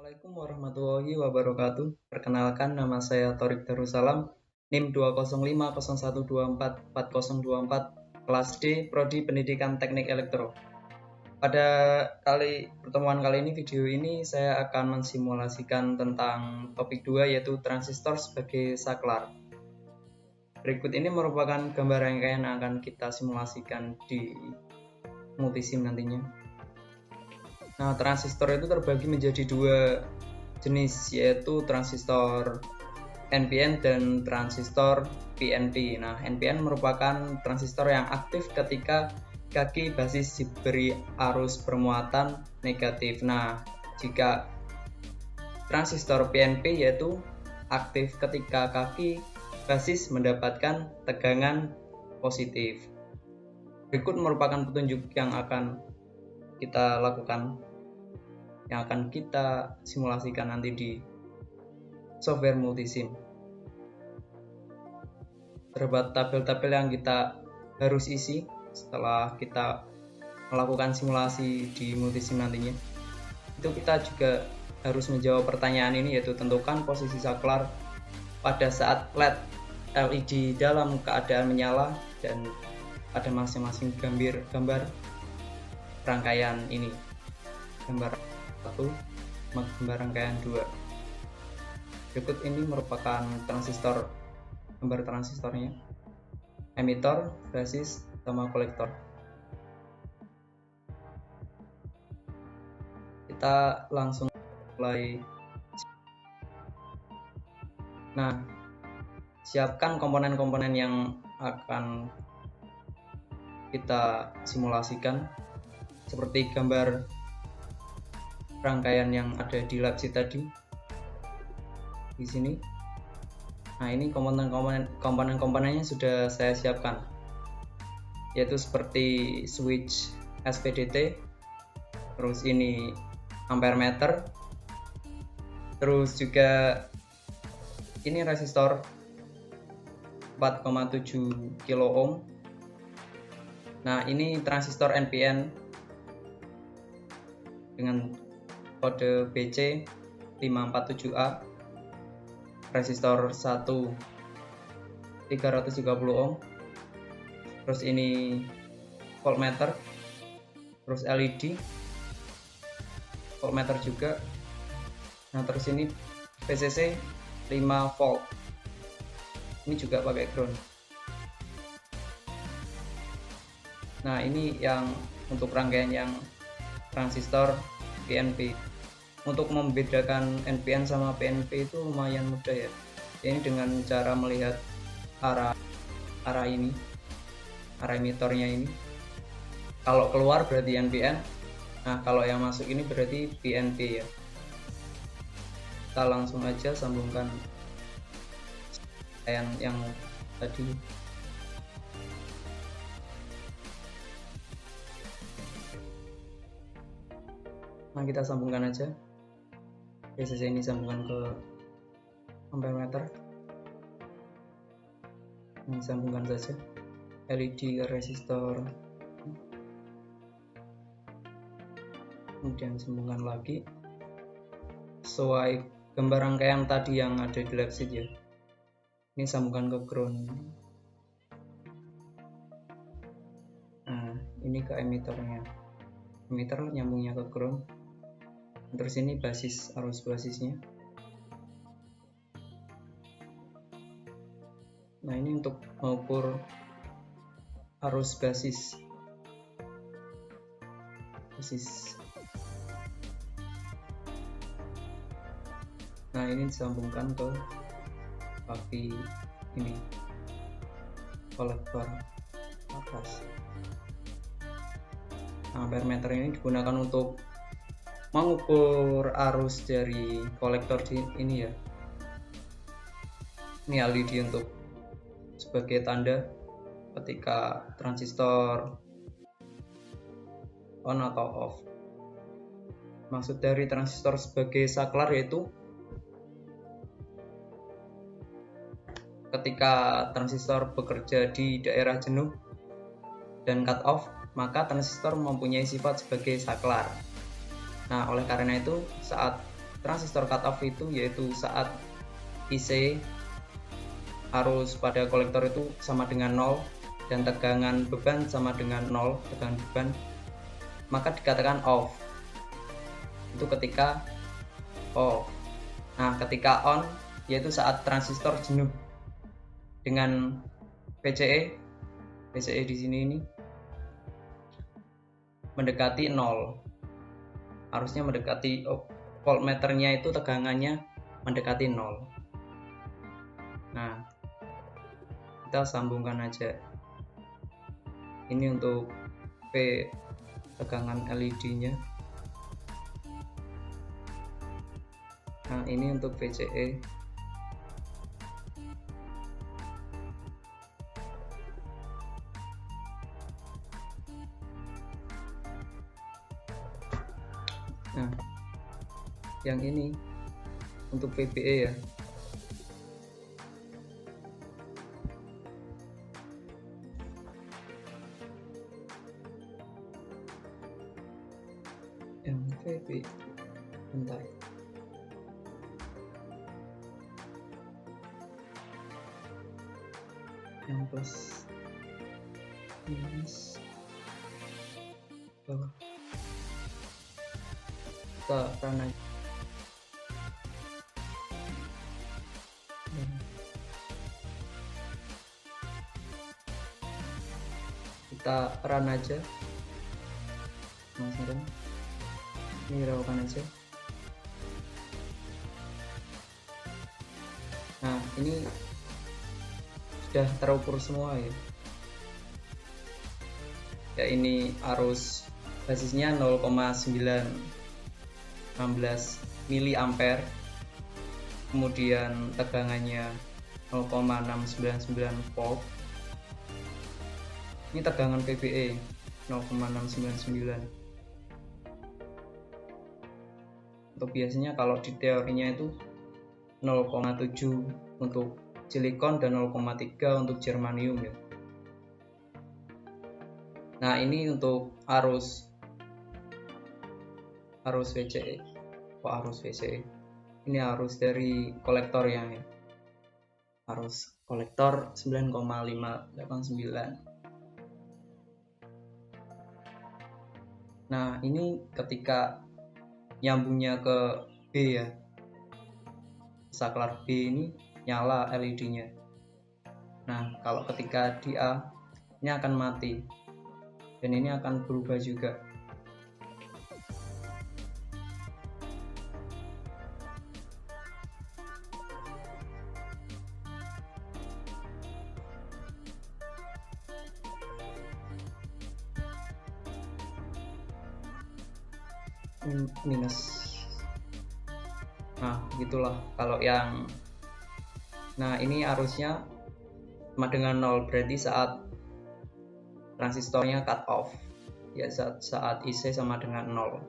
Assalamualaikum warahmatullahi wabarakatuh. Perkenalkan, nama saya Thorik Darussalam, NIM 20501244024, kelas D, Prodi Pendidikan Teknik Elektro. Pada pertemuan kali ini, video ini saya akan mensimulasikan tentang topik 2, yaitu transistor sebagai saklar. Berikut ini merupakan gambar rangkaian yang akan kita simulasikan di multisim nantinya. Nah, transistor itu terbagi menjadi dua jenis, yaitu transistor NPN dan transistor PNP. Nah, NPN merupakan transistor yang aktif ketika kaki basis diberi arus bermuatan negatif. Nah, jika transistor PNP yaitu aktif ketika kaki basis mendapatkan tegangan positif. Berikut merupakan petunjuk yang akan kita lakukan, yang akan kita simulasikan nanti di software multisim. Terdapat tabel-tabel yang kita harus isi setelah kita melakukan simulasi di multisim nantinya. Itu kita juga harus menjawab pertanyaan ini, yaitu tentukan posisi saklar pada saat LED dalam keadaan menyala dan pada masing-masing gambar rangkaian ini. Gambar 1, gambar rangkaian 2. Berikut ini merupakan transistor, gambar transistornya, emitor, basis, sama kolektor. Kita langsung mulai. Nah, siapkan komponen-komponen yang akan kita simulasikan, seperti gambar rangkaian yang ada di lab sheet tadi di sini. Nah, ini komponen-komponennya sudah saya siapkan, yaitu seperti switch SPDT, terus ini ampere meter, terus juga ini resistor 4,7 kilo ohm. Nah, ini transistor NPN dengan kode BC 547A, resistor 1 330 ohm, terus ini voltmeter, terus LED voltmeter juga. Nah, terus ini VCC 5 volt, ini juga pakai ground. Nah, ini yang untuk rangkaian yang transistor PNP. Untuk membedakan NPN sama PNP itu lumayan mudah ya. Ini dengan cara melihat arah ini, arah emitornya ini. Kalau keluar berarti NPN. Nah, kalau yang masuk ini berarti PNP ya. Kita langsung aja sambungkan yang tadi. Nah, kita sambungkan aja. VCC ini sambungkan ke ampere meter. Ini sambungkan saja. LED ke resistor. Kemudian sambungkan lagi sesuai gambar rangkaian tadi yang ada di lab sheet ya. Ini sambungkan ke ground. Nah, ini ke emitornya. Emitor nyambungnya ke ground. Terus ini basis, arus basisnya. Nah, ini untuk mengukur arus basis. Nah, ini disambungkan ke kaki ini, kolektor atas. Nah, ampere meter ini digunakan untuk mengukur arus dari kolektor ini ya. Ini LED untuk sebagai tanda ketika transistor on atau off. Maksud dari transistor sebagai saklar yaitu ketika transistor bekerja di daerah jenuh dan cut off, maka transistor mempunyai sifat sebagai saklar. Nah, oleh karena itu saat transistor cut off itu yaitu saat IC arus pada kolektor itu sama dengan 0 dan tegangan beban sama dengan 0, tegangan beban, maka dikatakan off. Itu ketika off. Nah, ketika on yaitu saat transistor jenuh dengan VCE di sini ini mendekati 0. Harusnya mendekati voltmeternya itu tegangannya mendekati 0. Nah, kita sambungkan aja. Ini untuk P tegangan LED-nya. Nah, ini untuk VCE. Nah, yang ini untuk VBE ya. Yang VBE, bentar. Yang plus minus bawah. Kita run aja. Kita run aja. Ini hiraukan aja. Nah, ini sudah terukur semua ya. Ya, ini arus basisnya 0,916 mA, kemudian tegangannya 0,699 volt. Ini tegangan VBE 0,699. Untuk biasanya kalau di teorinya itu 0,7 untuk silikon dan 0,3 untuk germanium ya. Nah, ini untuk arus VCE. Arus VCE. Ini arus dari kolektor ya. Arus kolektor 9,589. Nah, ini ketika nyambungnya ke B ya. Saklar B ini nyala LED-nya. Nah, kalau ketika di A ini akan mati. Dan ini akan berubah juga. Minus. Nah, gitulah kalau yang ini arusnya sama dengan 0, berarti saat transistornya cut off ya, saat IC sama dengan 0.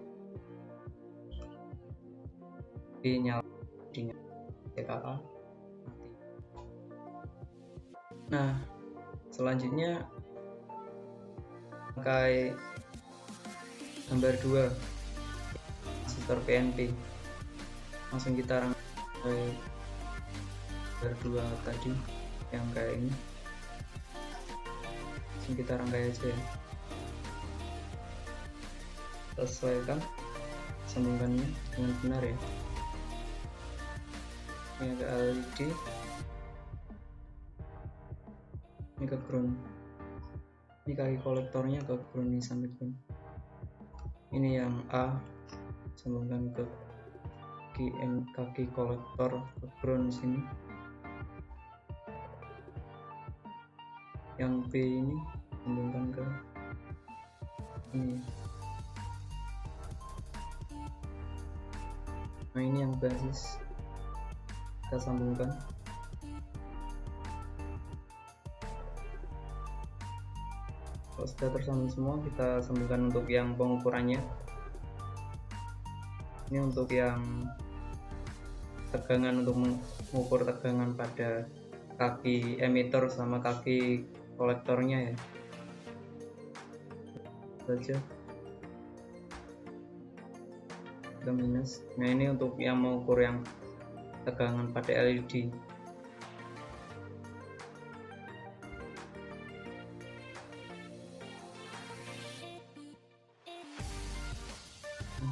B nyala, TKA mati. Nah, selanjutnya pakai gambar 2 transistor PNP. Langsung kita rangkai gambar 2 tadi yang kayak ini. Langsung kita rangkai aja ya. Sesuaikan sambungannya dengan benar ya. Ini ada LED, ini ke ground, ini kaki kolektornya ke ground, ini sampai ground. Ini yang A sambungkan ke kaki kolektor ke ground sini. Yang B ini sambungkan ke ini. Nah, ini yang basis kita sambungkan. Kalau sudah tersambung semua, kita sambungkan untuk yang pengukurannya. Ini untuk yang tegangan, untuk mengukur tegangan pada kaki emitter sama kaki kolektornya ya. Saja. ke minus. Nah, ini untuk yang mengukur yang tegangan pada LED.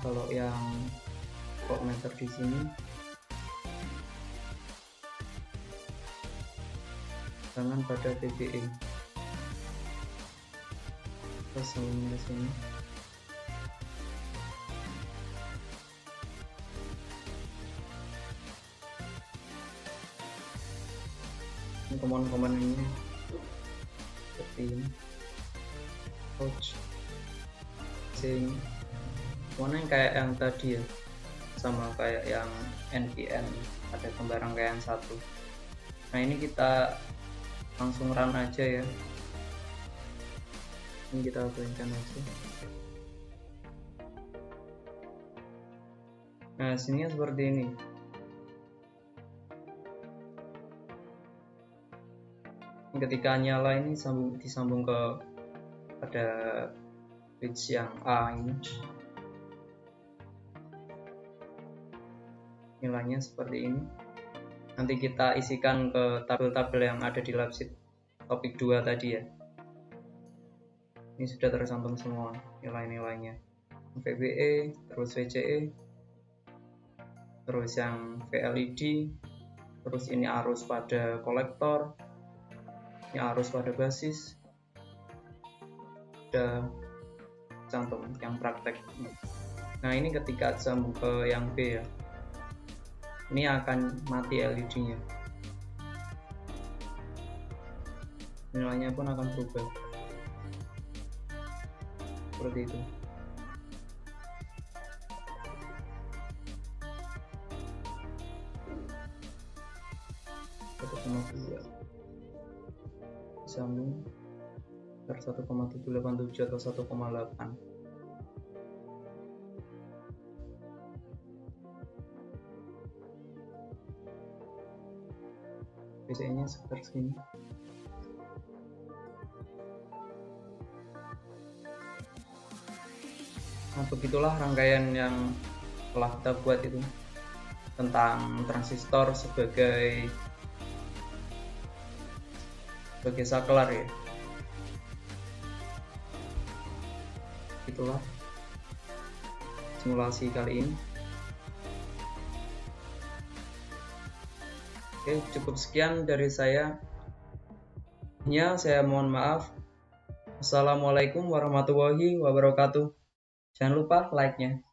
Kalau yang voltmeter di sini tegangan pada VBE. Terus ke sini. Komponen ini seperti ini, pouch, sing, mana yang kayak yang tadi ya, sama kayak yang NPN, ada gambar rangkaian satu. Nah, ini kita langsung run aja ya, ini kita openkan aja. Nah, sini seperti ini. Ketika nyala ini disambung ke pada switch yang A ini, nilainya seperti ini. Nanti kita isikan ke tabel-tabel yang ada di lab sheet topik 2 tadi ya. Ini sudah tercantum semua nilai-nilainya, VBE, terus VCE, terus yang VLED, terus ini arus pada kolektor, ini arus pada basis, udah cantum yang praktek. Nah, ini ketika sambung ke yang B ya, ini akan mati LED-nya, nilainya pun akan berubah seperti itu. Sambung per 1,787 atau 1,8. Biasanya sekitar segini. Nah, begitulah rangkaian yang telah kita buat itu tentang transistor sebagai saklar ya. Itulah simulasi kali ini. Oke, cukup sekian dari saya. Saya mohon maaf. Assalamualaikum warahmatullahi wabarakatuh. Jangan lupa like-nya.